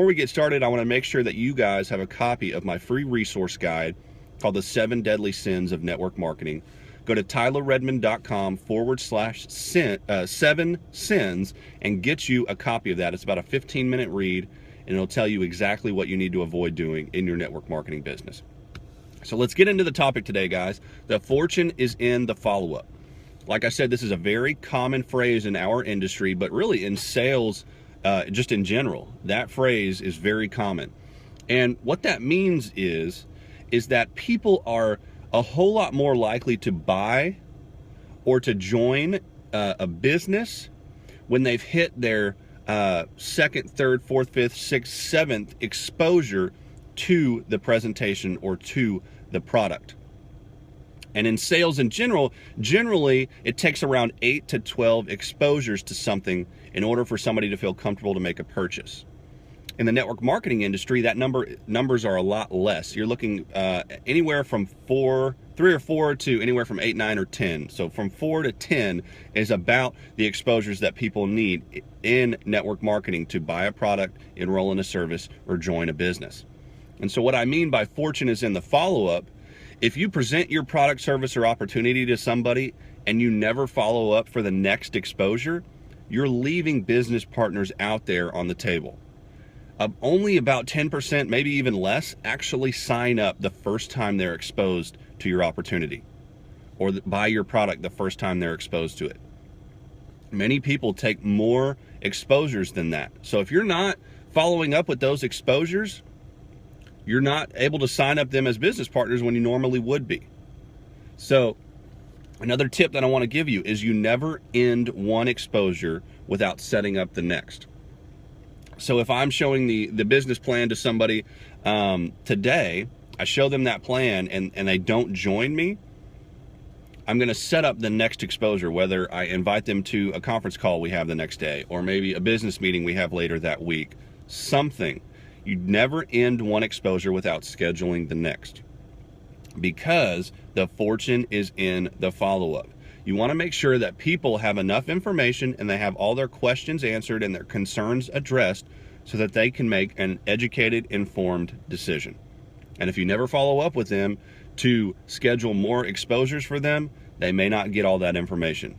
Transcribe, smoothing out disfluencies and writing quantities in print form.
Before we get started, I want to make sure that you guys have a copy of my free resource guide called The 7 Deadly Sins of Network Marketing. Go to tylerredmond.com/7 sins and get you a copy of that. It's about a 15-minute read, and it'll tell you exactly what you need to avoid doing in your network marketing business. So let's get into the topic today, guys. The fortune is in the follow-up. Like I said, this is a very common phrase in our industry, but really in sales, just in general. That phrase is very common. And what that means is that people are a whole lot more likely to buy or to join a business when they've hit their second, third, fourth, fifth, sixth, seventh exposure to the presentation or to the product. And in sales in generally it takes around 8 to 12 exposures to something in order for somebody to feel comfortable to make a purchase. In the network marketing industry, that numbers are a lot less. You're looking anywhere from 3 or 4 to anywhere from 8, 9, or 10. So from 4 to 10 is about the exposures that people need in network marketing to buy a product, enroll in a service, or join a business. And so what I mean by fortune is in the follow-up. If you present your product, service, or opportunity to somebody and you never follow up for the next exposure, you're leaving business partners out there on the table. Only about 10%, maybe even less, actually sign up the first time they're exposed to your opportunity or buy your product the first time they're exposed to it. Many people take more exposures than that. So if you're not following up with those exposures, you're not able to sign up them as business partners when you normally would be. So another tip that I want to give you is you never end one exposure without setting up the next. So if I'm showing the business plan to somebody today, I show them that plan and they don't join me, I'm going to set up the next exposure, whether I invite them to a conference call we have the next day or maybe a business meeting we have later that week, something. You never end one exposure without scheduling the next, because the fortune is in the follow-up. You want to make sure that people have enough information and they have all their questions answered and their concerns addressed so that they can make an educated, informed decision. And if you never follow up with them to schedule more exposures for them, they may not get all that information.